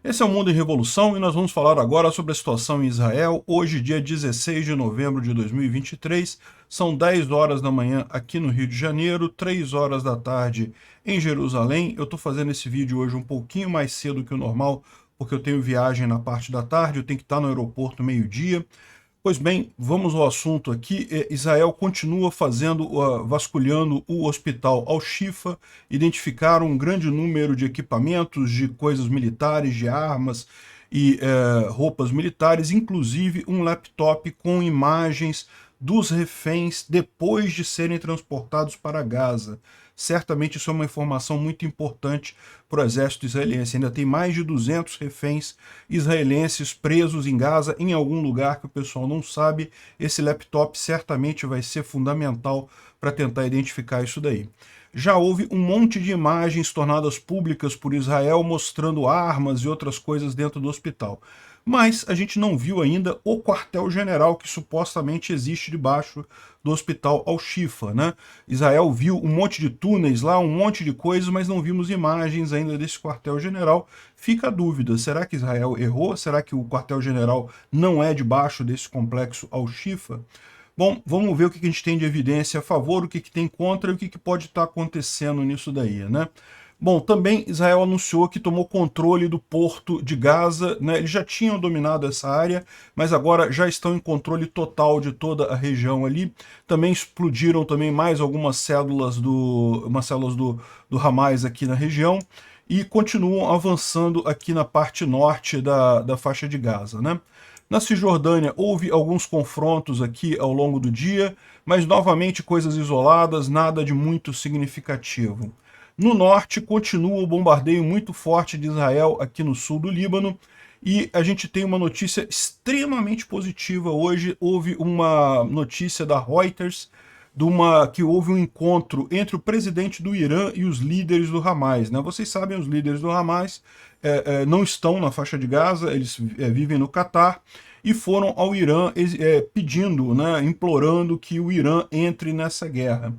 Esse é o Mundo em Revolução e nós vamos falar agora sobre a situação em Israel. Hoje, dia 16 de novembro de 2023, são 10 horas da manhã aqui no Rio de Janeiro, 3 horas da tarde em Jerusalém. Eu estou fazendo esse vídeo hoje um pouquinho mais cedo que o normal, porque eu tenho viagem na parte da tarde, eu tenho que estar no aeroporto meio-dia. Pois bem, vamos ao assunto aqui. Israel continua vasculhando o hospital Al-Shifa, identificaram um grande número de equipamentos, de coisas militares, de armas e roupas militares, inclusive um laptop com imagens dos reféns depois de serem transportados para Gaza. Certamente isso é uma informação muito importante para o exército israelense. Ainda tem mais de 200 reféns israelenses presos em Gaza, em algum lugar que o pessoal não sabe. Esse laptop certamente vai ser fundamental para tentar identificar isso daí. Já houve um monte de imagens tornadas públicas por Israel mostrando armas e outras coisas dentro do hospital. Mas a gente não viu ainda o quartel-general que supostamente existe debaixo do hospital Al-Shifa, né? Israel viu um monte de túneis lá, um monte de coisas, mas não vimos imagens ainda desse quartel-general. Fica a dúvida, será que Israel errou? Será que o quartel-general não é debaixo desse complexo Al-Shifa? Bom, vamos ver o que a gente tem de evidência a favor, o que tem contra e o que pode estar acontecendo nisso daí, né? Bom, também Israel anunciou que tomou controle do porto de Gaza, né? Eles já tinham dominado essa área, mas agora já estão em controle total de toda a região ali. Também explodiram também mais algumas células do Hamas aqui na região e continuam avançando aqui na parte norte da faixa de Gaza, né? Na Cisjordânia houve alguns confrontos aqui ao longo do dia, mas novamente coisas isoladas, nada de muito significativo. No norte, continua o bombardeio muito forte de Israel aqui no sul do Líbano, e a gente tem uma notícia extremamente positiva hoje. Houve uma notícia da Reuters que houve um encontro entre o presidente do Irã e os líderes do Hamas, né? Vocês sabem, os líderes do Hamas não estão na faixa de Gaza, eles vivem no Catar, e foram ao Irã pedindo, né, implorando que o Irã entre nessa guerra.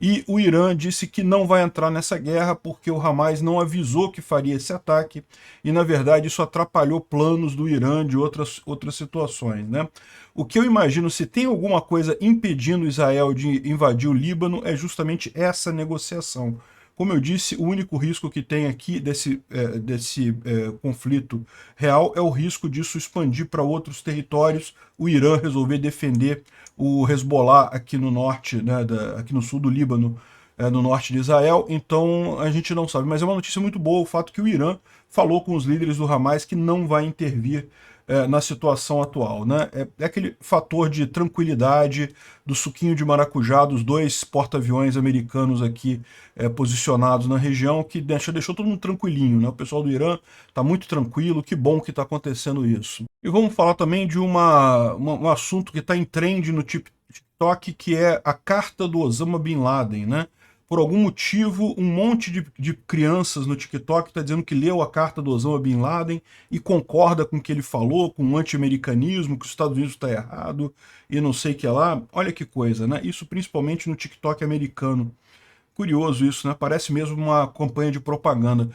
E o Irã disse que não vai entrar nessa guerra porque o Hamas não avisou que faria esse ataque, e na verdade isso atrapalhou planos do Irã de outras situações, né? O que eu imagino, se tem alguma coisa impedindo Israel de invadir o Líbano, é justamente essa negociação. Como eu disse, o único risco que tem aqui desse conflito real é o risco disso expandir para outros territórios, o Irã resolver defender o Hezbollah aqui no norte, né, aqui no sul do Líbano, no norte de Israel. Então a gente não sabe, mas é uma notícia muito boa o fato que o Irã falou com os líderes do Hamas que não vai intervir na situação atual, né? É aquele fator de tranquilidade, do suquinho de maracujá, dos dois porta-aviões americanos aqui posicionados na região, que deixou todo mundo tranquilinho, né? O pessoal do Irã está muito tranquilo, que bom que está acontecendo isso. E vamos falar também de um assunto que está em trend no TikTok, que é a carta do Osama Bin Laden, né? Por algum motivo, um monte de crianças no TikTok está dizendo que leu a carta do Osama Bin Laden e concorda com o que ele falou, com o anti-americanismo, que os Estados Unidos está errado e não sei o que lá. Olha que coisa, né? Isso principalmente no TikTok americano. Curioso isso, né? Parece mesmo uma campanha de propaganda.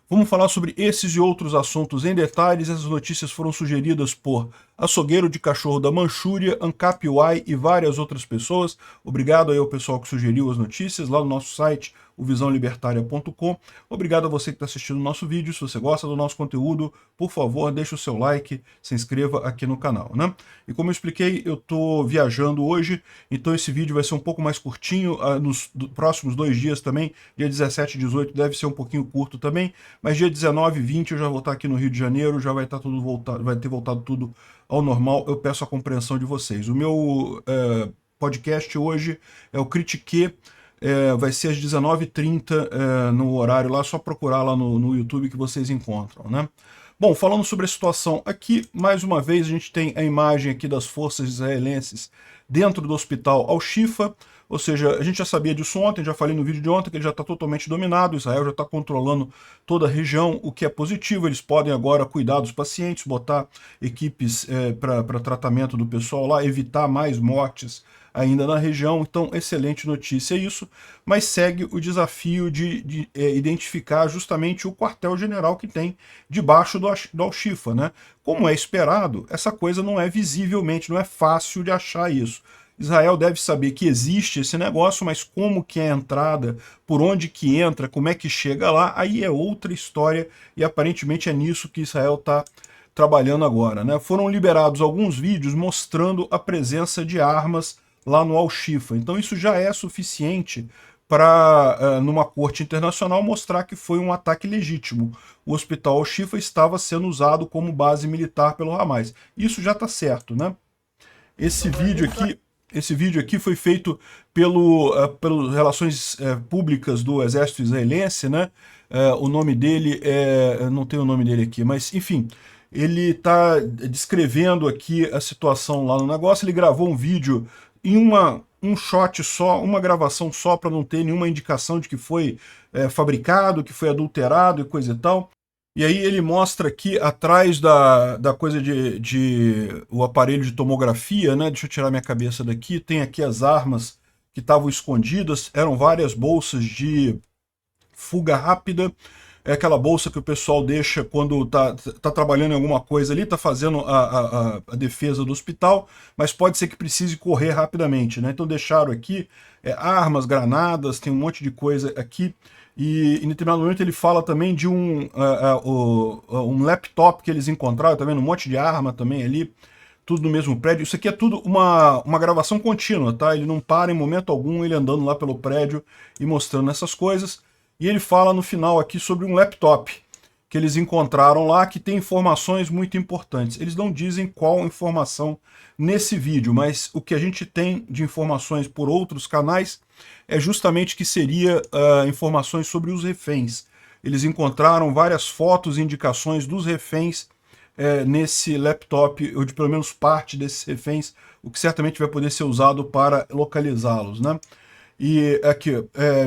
Vamos falar sobre esses e outros assuntos em detalhes. Essas notícias foram sugeridas por Açougueiro de Cachorro da Manchúria, Ancap UI e várias outras pessoas. Obrigado aí ao pessoal que sugeriu as notícias lá no nosso site, o visãolibertaria.com. Obrigado a você que está assistindo o nosso vídeo. Se você gosta do nosso conteúdo, por favor, deixe o seu like, se inscreva aqui no canal, né? E como eu expliquei, eu estou viajando hoje, então esse vídeo vai ser um pouco mais curtinho, nos próximos 2 dias também, dia 17 e 18 deve ser um pouquinho curto também, mas dia 19 e 20 eu já vou estar aqui no Rio de Janeiro, já vai estar tudo voltado, vai ter voltado tudo ao normal. Eu peço a compreensão de vocês. O meu podcast hoje é o Critique, vai ser às 19h30 no horário lá, só procurar lá no YouTube que vocês encontram, né? Bom, falando sobre a situação aqui, mais uma vez a gente tem a imagem aqui das forças israelenses dentro do hospital Al-Shifa. Ou seja, a gente já sabia disso ontem, já falei no vídeo de ontem, que ele já está totalmente dominado, Israel já está controlando toda a região, o que é positivo. Eles podem agora cuidar dos pacientes, botar equipes para tratamento do pessoal lá, evitar mais mortes ainda na região. Então, excelente notícia isso, mas segue o desafio de identificar justamente o quartel-general que tem debaixo do Al-Shifa, né? Como é esperado, essa coisa não é visivelmente, não é fácil de achar isso. Israel deve saber que existe esse negócio, mas como que é a entrada, por onde que entra, como é que chega lá, aí é outra história, e aparentemente é nisso que Israel está trabalhando agora, né? Foram liberados alguns vídeos mostrando a presença de armas lá no Al-Shifa, então isso já é suficiente para, numa corte internacional, mostrar que foi um ataque legítimo. O hospital Al-Shifa estava sendo usado como base militar pelo Hamas. Isso já está certo, né? Esse vídeo aqui foi feito pelas Relações Públicas do Exército Israelense, né? O nome dele eu não tenho o nome dele aqui, mas enfim, ele está descrevendo aqui a situação lá no negócio. Ele gravou um vídeo em um shot só, uma gravação só, para não ter nenhuma indicação de que foi fabricado, que foi adulterado e coisa e tal. E aí ele mostra aqui atrás da coisa o aparelho de tomografia, né? Deixa eu tirar minha cabeça daqui. Tem aqui as armas que estavam escondidas. Eram várias bolsas de fuga rápida. É aquela bolsa que o pessoal deixa quando tá trabalhando em alguma coisa ali, tá fazendo a defesa do hospital, mas pode ser que precise correr rapidamente, né? Então deixaram aqui armas, granadas, tem um monte de coisa aqui. E em determinado momento ele fala também de um laptop que eles encontraram, tá vendo? Um monte de arma também ali, tudo no mesmo prédio. Isso aqui é tudo uma gravação contínua, tá? Ele não para em momento algum, ele andando lá pelo prédio e mostrando essas coisas. E ele fala no final aqui sobre um laptop que eles encontraram lá, que tem informações muito importantes. Eles não dizem qual informação nesse vídeo, mas o que a gente tem de informações por outros canais é justamente que seria informações sobre os reféns. Eles encontraram várias fotos e indicações dos reféns nesse laptop, ou de pelo menos parte desses reféns, o que certamente vai poder ser usado para localizá-los, né? E aqui,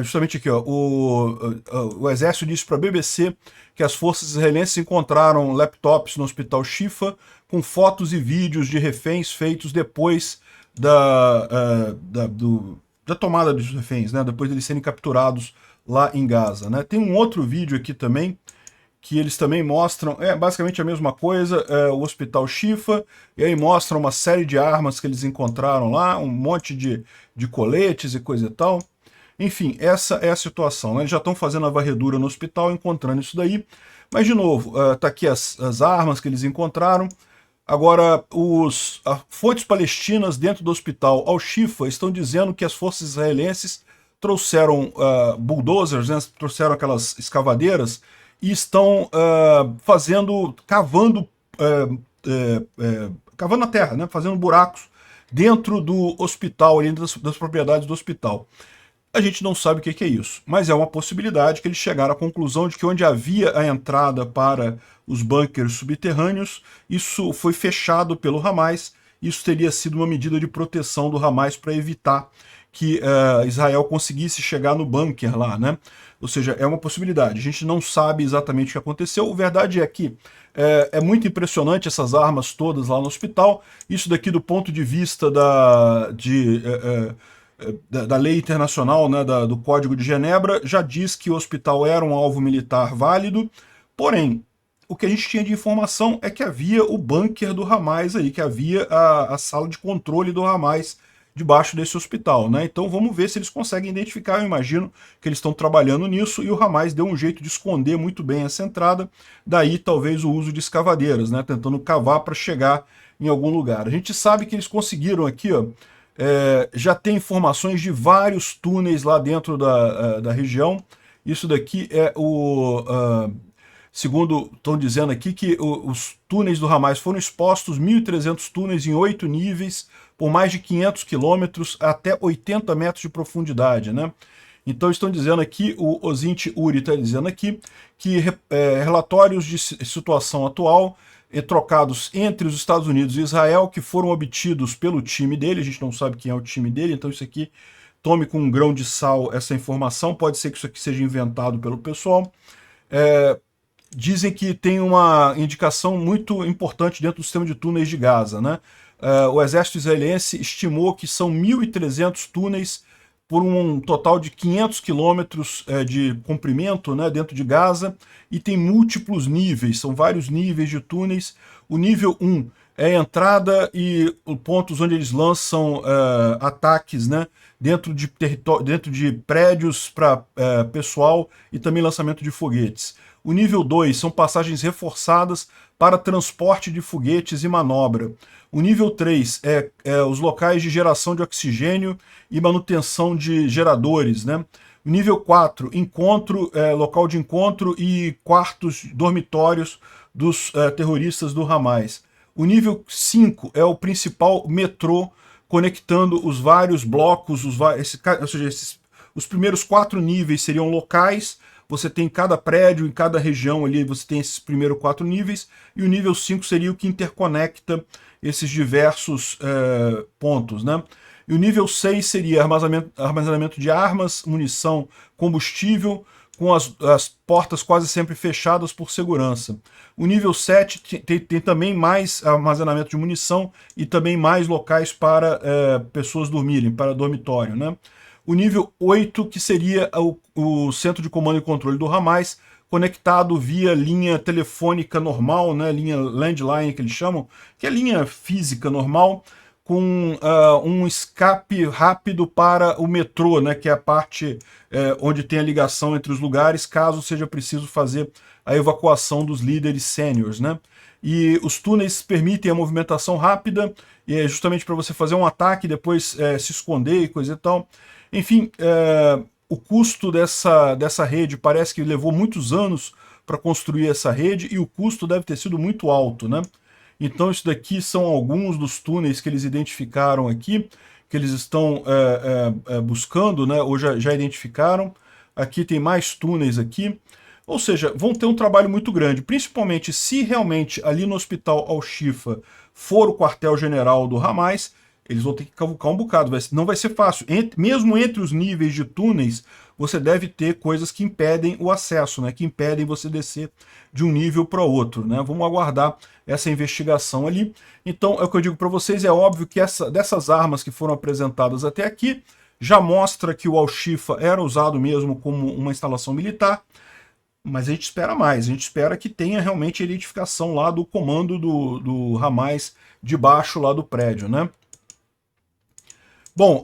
justamente aqui, ó, o exército disse para a BBC que as forças israelenses encontraram laptops no hospital Shifa com fotos e vídeos de reféns feitos depois da tomada dos reféns, né? Depois de eles serem capturados lá em Gaza, né? Tem um outro vídeo aqui também, que eles também mostram, basicamente a mesma coisa, o hospital Shifa, e aí mostram uma série de armas que eles encontraram lá, um monte de coletes e coisa e tal. Enfim, essa é a situação, né? Eles já estão fazendo a varredura no hospital, encontrando isso daí, mas de novo, tá aqui as armas que eles encontraram. Agora, fontes palestinas dentro do hospital Al-Shifa estão dizendo que as forças israelenses trouxeram bulldozers, né? Trouxeram aquelas escavadeiras, e estão cavando a terra, né? Fazendo buracos dentro do hospital, dentro das propriedades do hospital. A gente não sabe o que é isso, mas é uma possibilidade que eles chegaram à conclusão de que onde havia a entrada para os bunkers subterrâneos, isso foi fechado pelo Hamas. Isso teria sido uma medida de proteção do Hamas para evitar que Israel conseguisse chegar no bunker lá, né? Ou seja, é uma possibilidade. A gente não sabe exatamente o que aconteceu. A verdade é que é muito impressionante essas armas todas lá no hospital. Isso daqui do ponto de vista da lei internacional, né, do Código de Genebra, já diz que o hospital era um alvo militar válido. Porém, o que a gente tinha de informação é que havia o bunker do Hamas aí, que havia a sala de controle do Hamas debaixo desse hospital, né? Então vamos ver se eles conseguem identificar. Eu imagino que eles estão trabalhando nisso, e o Hamas deu um jeito de esconder muito bem essa entrada, daí talvez o uso de escavadeiras, né? Tentando cavar para chegar em algum lugar. A gente sabe que eles conseguiram aqui, ó, já tem informações de vários túneis lá dentro da região. Isso daqui é segundo estão dizendo aqui, que os túneis do Hamas foram expostos, 1.300 túneis em 8 níveis, por mais de 500 quilômetros, até 80 metros de profundidade, né? Então estão dizendo aqui, o Ozint Uri está dizendo aqui, que relatórios de situação atual trocados entre os Estados Unidos e Israel, que foram obtidos pelo time dele. A gente não sabe quem é o time dele, então isso aqui, tome com um grão de sal essa informação, pode ser que isso aqui seja inventado pelo pessoal. Dizem que tem uma indicação muito importante dentro do sistema de túneis de Gaza, né? O exército israelense estimou que são 1.300 túneis por um total de 500 quilômetros de comprimento, né, dentro de Gaza, e tem múltiplos níveis, são vários níveis de túneis. O nível 1 é a entrada e os pontos onde eles lançam ataques, né, dentro de prédios para pessoal e também lançamento de foguetes. O nível 2 são passagens reforçadas para transporte de foguetes e manobra. O nível 3 é os locais de geração de oxigênio e manutenção de geradores, né? O nível 4, local de encontro e quartos dormitórios dos terroristas do Hamas. O nível 5 é o principal metrô conectando os vários blocos, ou seja, os primeiros 4 níveis seriam locais. Você tem cada prédio, em cada região ali, você tem esses primeiros 4 níveis, e o nível 5 seria o que interconecta esses diversos pontos, né? E o nível 6 seria armazenamento de armas, munição, combustível, com as portas quase sempre fechadas por segurança. O nível 7 tem também mais armazenamento de munição e também mais locais para pessoas dormirem, para dormitório, né? O nível 8, que seria o centro de comando e controle do Hamas, conectado via linha telefônica normal, né, linha landline que eles chamam, que é linha física normal, com um escape rápido para o metrô, né, que é a parte onde tem a ligação entre os lugares, caso seja preciso fazer a evacuação dos líderes sêniores, né? E os túneis permitem a movimentação rápida, e é justamente para você fazer um ataque e depois se esconder e coisa e tal. Enfim, o custo dessa rede parece que levou muitos anos para construir essa rede, e o custo deve ter sido muito alto, né? Então isso daqui são alguns dos túneis que eles identificaram aqui, que eles estão buscando, né, ou já identificaram. Aqui tem mais túneis aqui. Ou seja, vão ter um trabalho muito grande, principalmente se realmente ali no hospital Al-Shifa for o quartel-general do Hamas. Eles vão ter que cavucar um bocado, não vai ser fácil. Mesmo entre os níveis de túneis, você deve ter coisas que impedem o acesso, né? Que impedem você descer de um nível para outro, né? Vamos aguardar essa investigação ali. Então, é o que eu digo para vocês, é óbvio que dessas armas que foram apresentadas até aqui, já mostra que o Al-Shifa era usado mesmo como uma instalação militar, mas a gente espera mais, a gente espera que tenha realmente a identificação lá do comando do Hamas debaixo lá do prédio, né? Bom,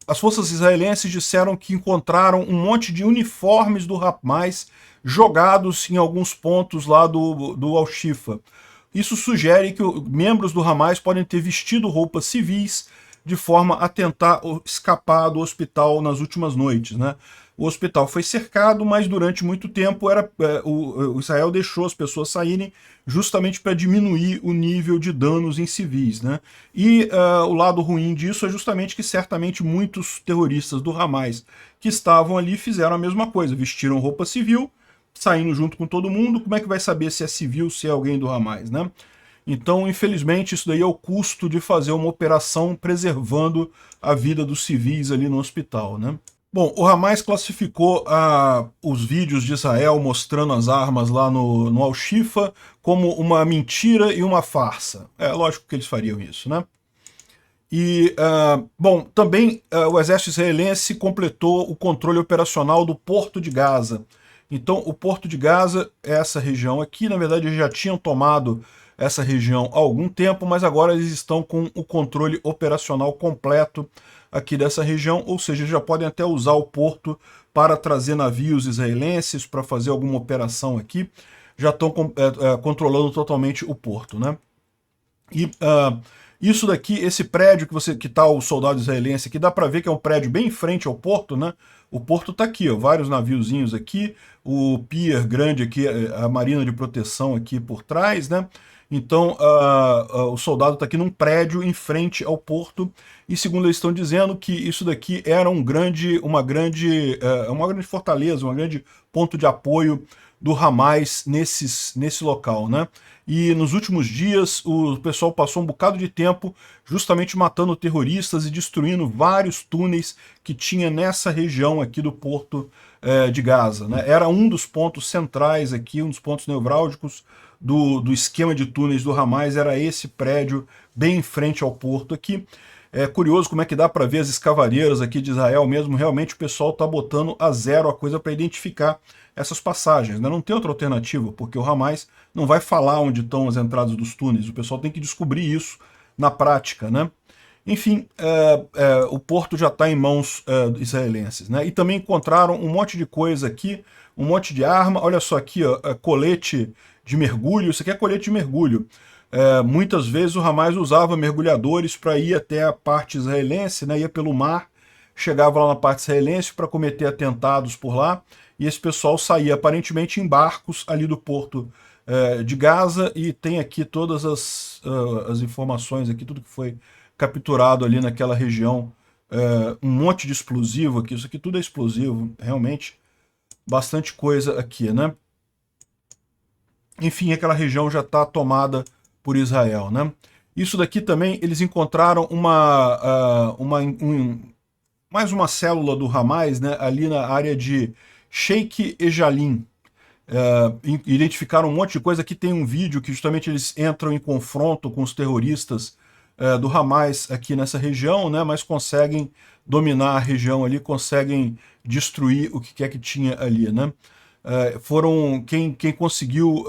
as forças israelenses disseram que encontraram um monte de uniformes do Hamas jogados em alguns pontos lá do Al-Shifa. Isso sugere que membros do Hamas podem ter vestido roupas civis de forma a tentar escapar do hospital nas últimas noites, né? O hospital foi cercado, mas durante muito tempo o Israel deixou as pessoas saírem justamente para diminuir o nível de danos em civis, né? E o lado ruim disso é justamente que certamente muitos terroristas do Hamas que estavam ali fizeram a mesma coisa, vestiram roupa civil, saindo junto com todo mundo. Como é que vai saber se é civil, se é alguém do Hamas, né? Então, infelizmente, isso daí é o custo de fazer uma operação preservando a vida dos civis ali no hospital, né? Bom, o Hamas classificou os vídeos de Israel mostrando as armas lá no Al-Shifa como uma mentira e uma farsa. É lógico que eles fariam isso, né? E, bom, também o exército israelense completou o controle operacional do Porto de Gaza. Então, o Porto de Gaza é essa região aqui. Na verdade, eles já tinham tomado essa região há algum tempo, mas agora eles estão com o controle operacional completo aqui dessa região, ou seja, já podem até usar o porto para trazer navios israelenses, para fazer alguma operação aqui, já estão controlando totalmente o porto, né? E isso daqui, esse prédio que está o soldado israelense aqui, dá para ver que é um prédio bem em frente ao porto, né? O porto está aqui, ó, vários naviozinhos aqui, o pier grande aqui, a marina de proteção aqui por trás, né? Então, o soldado está aqui num prédio em frente ao porto, e segundo eles estão dizendo que isso daqui era uma grande fortaleza, um grande ponto de apoio do Hamas nesse local, né? E nos últimos dias o pessoal passou um bocado de tempo justamente matando terroristas e destruindo vários túneis que tinha nessa região aqui do Porto de Gaza, né? Era um dos pontos centrais aqui, um dos pontos nevrálgicos do esquema de túneis do Hamas, era esse prédio bem em frente ao porto aqui. É curioso como é que dá para ver as escavareiras aqui de Israel mesmo, realmente o pessoal está botando a zero a coisa para identificar essas passagens, né? Não tem outra alternativa, porque o Hamas não vai falar onde estão as entradas dos túneis, o pessoal tem que descobrir isso na prática, né? Enfim, o porto já está em mãos israelenses, né? E também encontraram um monte de coisa aqui, um monte de arma, olha só aqui, ó, colete de mergulho, isso aqui é colete de mergulho. Muitas vezes o Hamas usava mergulhadores para ir até a parte israelense, né? Ia pelo mar, chegava lá na parte israelense para cometer atentados por lá, e esse pessoal saía aparentemente em barcos ali do porto de Gaza, e tem aqui todas as informações, aqui tudo que foi capturado ali naquela região, um monte de explosivo aqui, isso aqui tudo é explosivo, realmente, bastante coisa aqui, né? Enfim, aquela região já está tomada por Israel, né? Isso daqui também, eles encontraram mais uma célula do Hamas, né, ali na área de Sheikh Ejalim. Identificaram um monte de coisa. Aqui tem um vídeo que justamente eles entram em confronto com os terroristas do Hamas aqui nessa região, né, mas conseguem dominar a região ali, conseguem destruir o que quer que tinha ali, né? Quem conseguiu,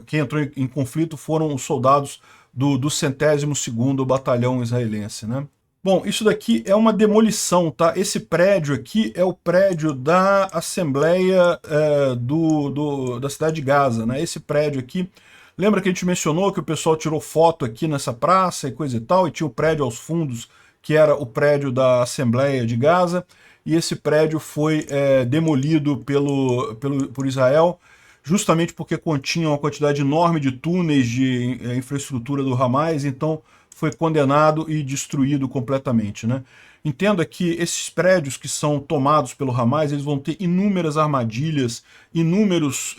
quem entrou em conflito foram os soldados do 102º Batalhão Israelense, né? Bom, isso daqui é uma demolição, tá? Esse prédio aqui é o prédio da Assembleia da cidade de Gaza, né? Esse prédio aqui, lembra que a gente mencionou que o pessoal tirou foto aqui nessa praça e coisa e tal, e tinha o prédio aos fundos, que era o prédio da Assembleia de Gaza, e esse prédio foi demolido por Israel, justamente porque continha uma quantidade enorme de túneis de infraestrutura do Hamas, então foi condenado e destruído completamente, né? Entenda que esses prédios que são tomados pelo Hamas, eles vão ter inúmeras armadilhas, inúmeros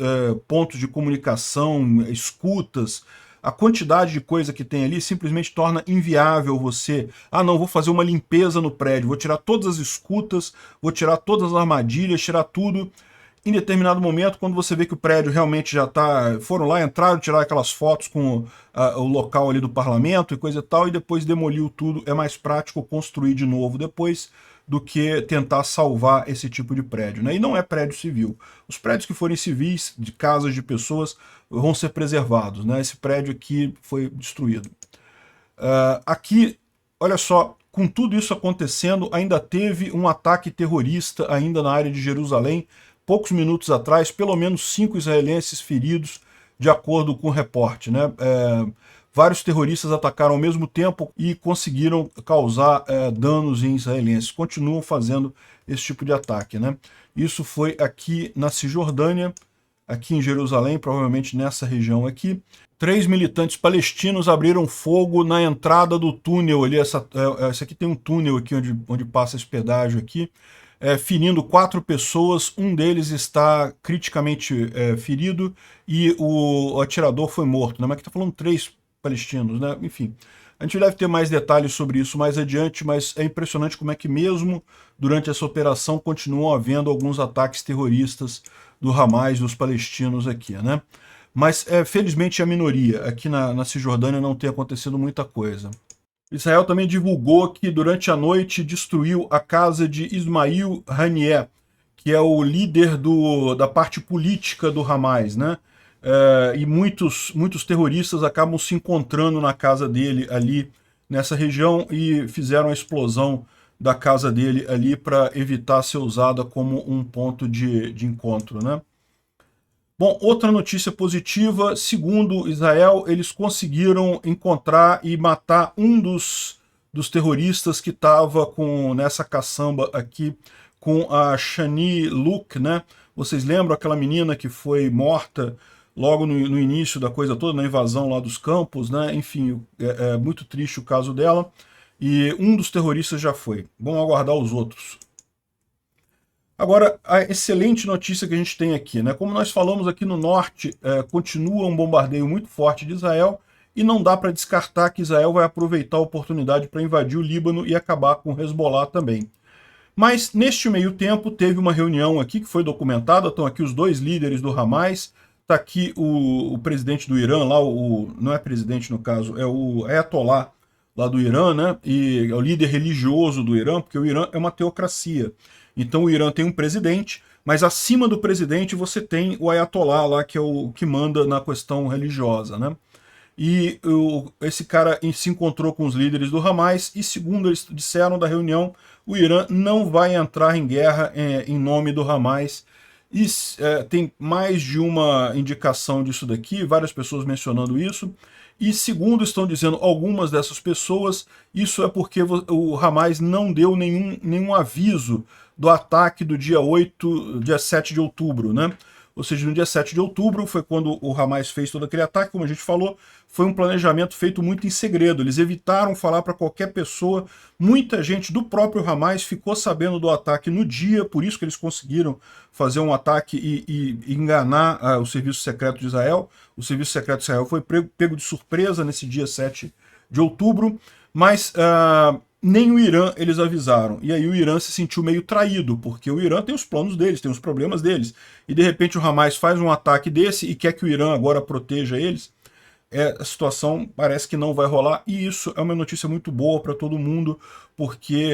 pontos de comunicação, escutas. A quantidade de coisa que tem ali simplesmente torna inviável você... Ah, não, vou fazer uma limpeza no prédio, vou tirar todas as escutas, vou tirar todas as armadilhas, tirar tudo. Em determinado momento, quando você vê que o prédio realmente já está... Foram lá, entraram, tiraram aquelas fotos com o local ali do parlamento e coisa e tal, e depois demoliu tudo. É mais prático construir de novo depois do que tentar salvar esse tipo de prédio, né? E não é prédio civil. Os prédios que forem civis, de casas de pessoas, vão ser preservados, né? Esse prédio aqui foi destruído. Aqui, olha só, com tudo isso acontecendo, ainda teve um ataque terrorista ainda na área de Jerusalém, poucos minutos atrás, pelo menos 5 israelenses feridos, de acordo com o reporte, né? Vários terroristas atacaram ao mesmo tempo e conseguiram causar danos em israelenses. Continuam fazendo esse tipo de ataque, né? Isso foi aqui na Cisjordânia, aqui em Jerusalém, provavelmente nessa região aqui. 3 militantes palestinos abriram fogo na entrada do túnel ali. Essa aqui tem um túnel aqui onde passa esse pedágio aqui, ferindo 4 pessoas. Um deles está criticamente ferido e o atirador foi morto, né? Mas aqui está falando 3 palestinos, né? Enfim, a gente deve ter mais detalhes sobre isso mais adiante, mas é impressionante como é que mesmo durante essa operação continuam havendo alguns ataques terroristas do Hamas, dos palestinos aqui, né? Mas felizmente é a minoria. Aqui na Cisjordânia não tem acontecido muita coisa. Israel também divulgou que durante a noite destruiu a casa de Ismail Haniyeh, que é o líder da parte política do Hamas, né? E muitos terroristas acabam se encontrando na casa dele ali nessa região e fizeram a explosão da casa dele ali para evitar ser usada como um ponto de encontro, né? Bom, outra notícia positiva, segundo Israel, eles conseguiram encontrar e matar um dos terroristas que estava nessa caçamba aqui com a Shani Luke, né? Vocês lembram aquela menina que foi morta logo no início da coisa toda, na invasão lá dos campos, né? Enfim, é muito triste o caso dela. E um dos terroristas já foi. Vamos aguardar os outros. Agora, a excelente notícia que a gente tem aqui, né? Como nós falamos aqui no norte, continua um bombardeio muito forte de Israel, e não dá para descartar que Israel vai aproveitar a oportunidade para invadir o Líbano e acabar com o Hezbollah também. Mas, neste meio tempo, teve uma reunião aqui que foi documentada, estão aqui os dois líderes do Hamas, está aqui o presidente do Irã, lá, não é presidente no caso, é o Ayatollah lá do Irã, né? E é o líder religioso do Irã, porque o Irã é uma teocracia. Então o Irã tem um presidente, mas acima do presidente você tem o Ayatollah lá, que é o que manda na questão religiosa, né? E esse cara se encontrou com os líderes do Hamas e, segundo eles disseram da reunião, o Irã não vai entrar em guerra em nome do Hamas. E tem mais de uma indicação disso daqui, várias pessoas mencionando isso. E segundo estão dizendo algumas dessas pessoas, isso é porque o Hamas não deu nenhum aviso do ataque do dia 7 de outubro, né? Ou seja, no dia 7 de outubro foi quando o Hamas fez todo aquele ataque, como a gente falou, foi um planejamento feito muito em segredo. Eles evitaram falar para qualquer pessoa. Muita gente do próprio Hamas ficou sabendo do ataque no dia, por isso que eles conseguiram fazer um ataque e enganar o Serviço Secreto de Israel. O Serviço Secreto de Israel foi pego de surpresa nesse dia 7 de outubro, mas nem o Irã eles avisaram. E aí o Irã se sentiu meio traído, porque o Irã tem os planos deles, tem os problemas deles. E de repente o Hamas faz um ataque desse e quer que o Irã agora proteja eles. A situação parece que não vai rolar, e isso é uma notícia muito boa para todo mundo, porque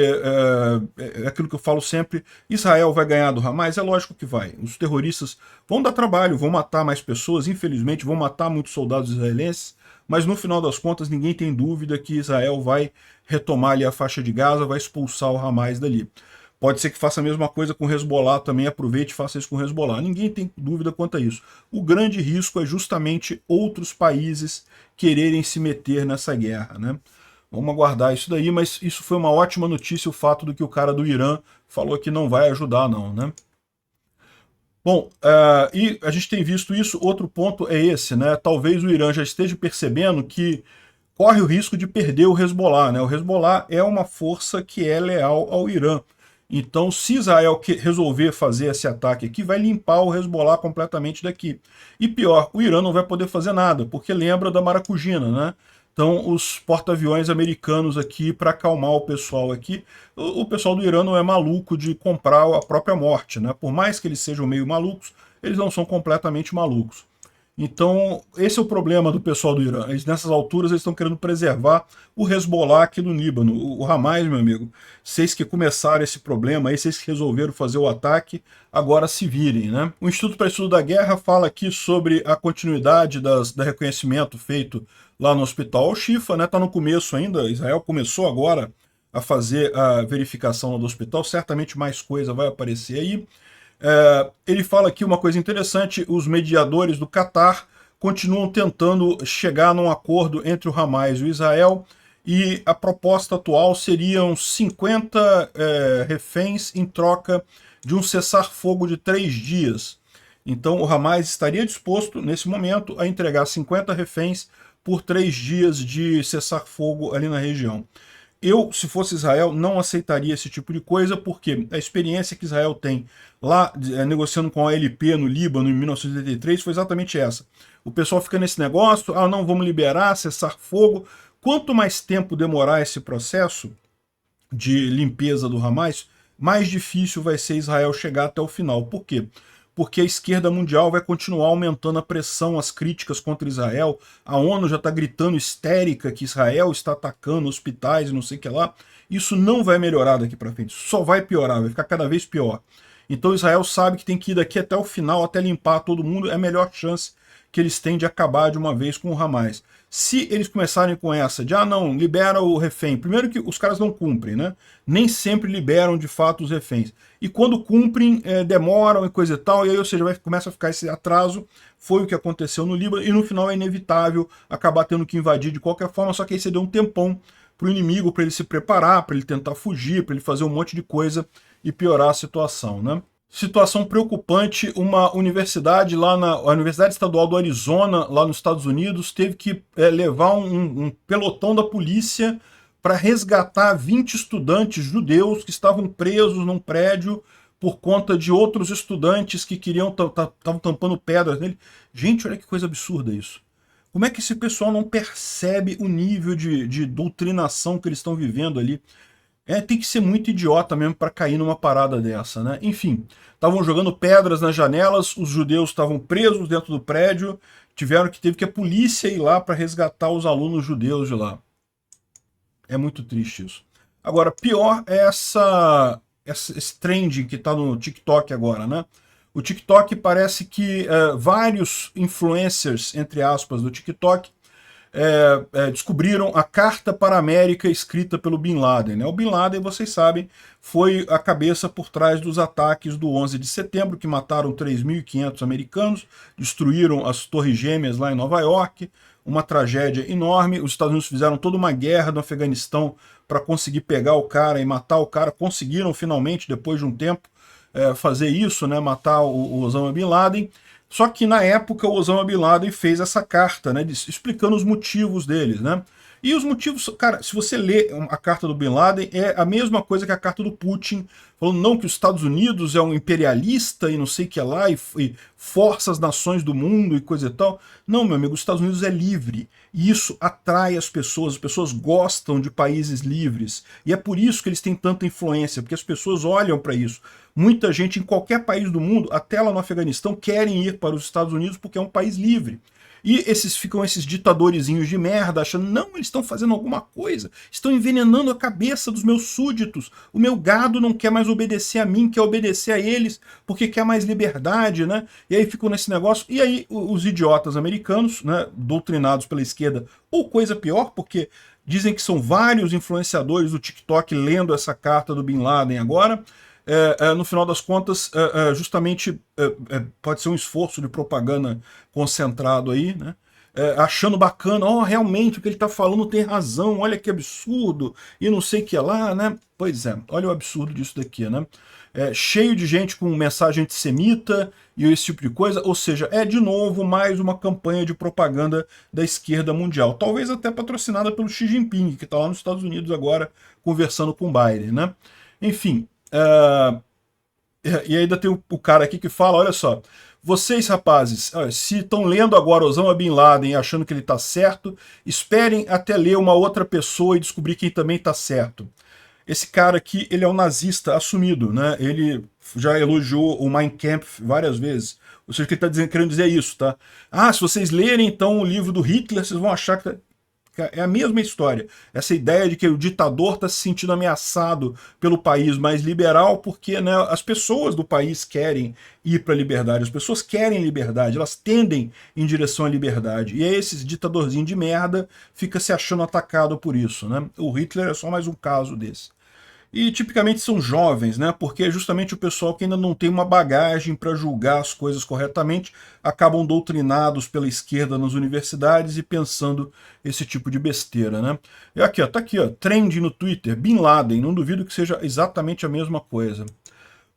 é aquilo que eu falo sempre, Israel vai ganhar do Hamas? É lógico que vai. Os terroristas vão dar trabalho, vão matar mais pessoas, infelizmente vão matar muitos soldados israelenses, mas no final das contas ninguém tem dúvida que Israel vai retomar ali a faixa de Gaza, vai expulsar o Hamas dali. Pode ser que faça a mesma coisa com o Hezbollah também, aproveite e faça isso com o Hezbollah. Ninguém tem dúvida quanto a isso. O grande risco é justamente outros países quererem se meter nessa guerra, né? Vamos aguardar isso daí, mas isso foi uma ótima notícia, o fato do que o cara do Irã falou que não vai ajudar não, né? Bom, e a gente tem visto isso, outro ponto é esse, né? Talvez o Irã já esteja percebendo que corre o risco de perder o Hezbollah, né? O Hezbollah é uma força que é leal ao Irã. Então, se Israel resolver fazer esse ataque aqui, vai limpar o Hezbollah completamente daqui. E pior, o Irã não vai poder fazer nada, porque lembra da Maracujina, né? Então, os porta-aviões americanos aqui, para acalmar o pessoal aqui, o pessoal do Irã não é maluco de comprar a própria morte, né? Por mais que eles sejam meio malucos, eles não são completamente malucos. Então, esse é o problema do pessoal do Irã. Nessas alturas, eles estão querendo preservar o Hezbollah aqui no Líbano. O Hamas, meu amigo, vocês que começaram esse problema, aí vocês que resolveram fazer o ataque, agora se virem, né? O Instituto para Estudo da Guerra fala aqui sobre a continuidade do reconhecimento feito lá no Hospital Al-Shifa, né? Está no começo ainda, Israel começou agora a fazer a verificação do hospital, certamente mais coisa vai aparecer aí. Ele fala aqui uma coisa interessante, os mediadores do Catar continuam tentando chegar num acordo entre o Hamas e o Israel, e a proposta atual seriam 50 reféns em troca de um cessar-fogo de 3 dias. Então o Hamas estaria disposto, nesse momento, a entregar 50 reféns por 3 dias de cessar-fogo ali na região. Eu, se fosse Israel, não aceitaria esse tipo de coisa, porque a experiência que Israel tem lá, negociando com a OLP no Líbano em 1983, foi exatamente essa. O pessoal fica nesse negócio, não, vamos liberar, cessar fogo. Quanto mais tempo demorar esse processo de limpeza do Hamas, mais difícil vai ser Israel chegar até o final. Por quê? Porque a esquerda mundial vai continuar aumentando a pressão, as críticas contra Israel. A ONU já está gritando histérica que Israel está atacando hospitais e não sei o que lá. Isso não vai melhorar daqui para frente, só vai piorar, vai ficar cada vez pior. Então Israel sabe que tem que ir daqui até o final, até limpar todo mundo, é a melhor chance que eles têm de acabar de uma vez com o Hamas. Se eles começarem com essa de, não, libera o refém, primeiro que os caras não cumprem, né? Nem sempre liberam de fato os reféns. E quando cumprem, demoram e coisa e tal, e aí, ou seja, começa a ficar esse atraso, foi o que aconteceu no Líbano, e no final é inevitável acabar tendo que invadir de qualquer forma, só que aí você deu um tempão para o inimigo, para ele se preparar, para ele tentar fugir, para ele fazer um monte de coisa e piorar a situação, né? Situação preocupante, uma universidade lá a Universidade Estadual do Arizona, lá nos Estados Unidos, teve que levar um pelotão da polícia para resgatar 20 estudantes judeus que estavam presos num prédio por conta de outros estudantes que queriam estavam tampando pedras nele. Gente, olha que coisa absurda isso. Como é que esse pessoal não percebe o nível de doutrinação que eles estão vivendo ali? Tem que ser muito idiota mesmo para cair numa parada dessa, né? Enfim, estavam jogando pedras nas janelas, os judeus estavam presos dentro do prédio, teve que a polícia ir lá para resgatar os alunos judeus de lá. É muito triste isso. Agora, pior é esse trend que está no TikTok agora, né? O TikTok parece que vários influencers, entre aspas, do TikTok, descobriram a Carta para a América escrita pelo Bin Laden, né? O Bin Laden, vocês sabem, foi a cabeça por trás dos ataques do 11 de setembro, que mataram 3.500 americanos, destruíram as Torres Gêmeas lá em Nova York, uma tragédia enorme. Os Estados Unidos fizeram toda uma guerra no Afeganistão para conseguir pegar o cara e matar o cara. Conseguiram finalmente, depois de um tempo, fazer isso, né? Matar o Osama Bin Laden. Só que na época o Osama Bin Laden fez essa carta, né, explicando os motivos deles, né? E os motivos, cara, se você lê a carta do Bin Laden, é a mesma coisa que a carta do Putin, falando não que os Estados Unidos é um imperialista e não sei o que lá, e força as nações do mundo e coisa e tal. Não, meu amigo, os Estados Unidos é livre, e isso atrai as pessoas gostam de países livres, e é por isso que eles têm tanta influência, porque as pessoas olham para isso. Muita gente em qualquer país do mundo, até lá no Afeganistão, querem ir para os Estados Unidos porque é um país livre. E ficam esses ditadorzinhos de merda achando, não, eles estão fazendo alguma coisa, estão envenenando a cabeça dos meus súditos, o meu gado não quer mais obedecer a mim, quer obedecer a eles, porque quer mais liberdade, né? E aí ficam nesse negócio, e aí os idiotas americanos, né, doutrinados pela esquerda, ou coisa pior, porque dizem que são vários influenciadores do TikTok lendo essa carta do Bin Laden agora, no final das contas, justamente pode ser um esforço de propaganda concentrado aí, né? Achando bacana, realmente o que ele está falando tem razão, olha que absurdo, e não sei o que lá, né? Pois é, olha o absurdo disso daqui, né? Cheio de gente com mensagem antissemita e esse tipo de coisa, ou seja, de novo mais uma campanha de propaganda da esquerda mundial, talvez até patrocinada pelo Xi Jinping, que está lá nos Estados Unidos agora conversando com o Biden, né? Enfim, e ainda tem o cara aqui que fala, olha só, vocês rapazes, se estão lendo agora Osama Bin Laden achando que ele está certo, esperem até ler uma outra pessoa e descobrir quem também está certo. Esse cara aqui, ele é um nazista assumido, né? Ele já elogiou o Mein Kampf várias vezes. Ou seja, que ele está querendo dizer isso, tá? Se vocês lerem então o livro do Hitler, vocês vão achar que é a mesma história. Essa ideia de que o ditador está se sentindo ameaçado pelo país mais liberal porque, né, as pessoas do país querem ir para a liberdade, as pessoas querem liberdade, elas tendem em direção à liberdade. E aí esses ditadorzinhos de merda fica se achando atacado por isso, né? O Hitler é só mais um caso desse. E tipicamente são jovens, né? Porque é justamente o pessoal que ainda não tem uma bagagem para julgar as coisas corretamente, acabam doutrinados pela esquerda nas universidades e pensando esse tipo de besteira, né? E aqui, ó, tá aqui, ó, trend no Twitter, Bin Laden, não duvido que seja exatamente a mesma coisa.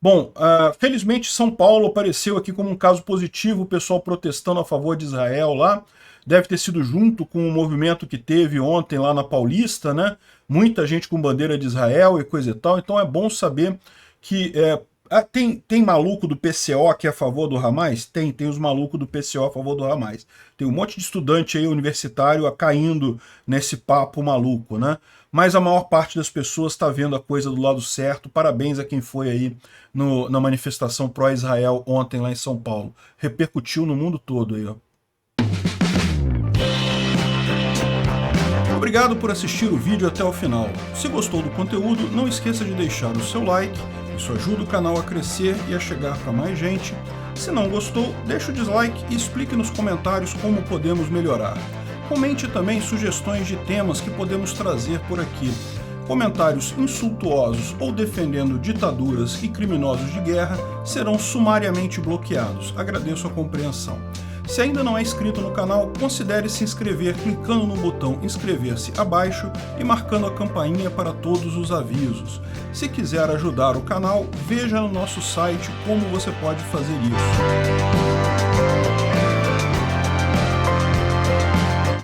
Bom, felizmente São Paulo apareceu aqui como um caso positivo, o pessoal protestando a favor de Israel lá, deve ter sido junto com o movimento que teve ontem lá na Paulista, né? Muita gente com bandeira de Israel e coisa e tal, então é bom saber que... tem maluco do PCO que é a favor do Hamas? Tem os malucos do PCO a favor do Hamas. Tem um monte de estudante aí universitário caindo nesse papo maluco, né? Mas a maior parte das pessoas está vendo a coisa do lado certo. Parabéns a quem foi aí na manifestação pró-Israel ontem lá em São Paulo. Repercutiu no mundo todo aí, ó. Obrigado por assistir o vídeo até o final. Se gostou do conteúdo, não esqueça de deixar o seu like, isso ajuda o canal a crescer e a chegar para mais gente. Se não gostou, deixe o dislike e explique nos comentários como podemos melhorar. Comente também sugestões de temas que podemos trazer por aqui. Comentários insultuosos ou defendendo ditaduras e criminosos de guerra serão sumariamente bloqueados. Agradeço a compreensão. Se ainda não é inscrito no canal, considere se inscrever clicando no botão inscrever-se abaixo e marcando a campainha para todos os avisos. Se quiser ajudar o canal, veja no nosso site como você pode fazer isso.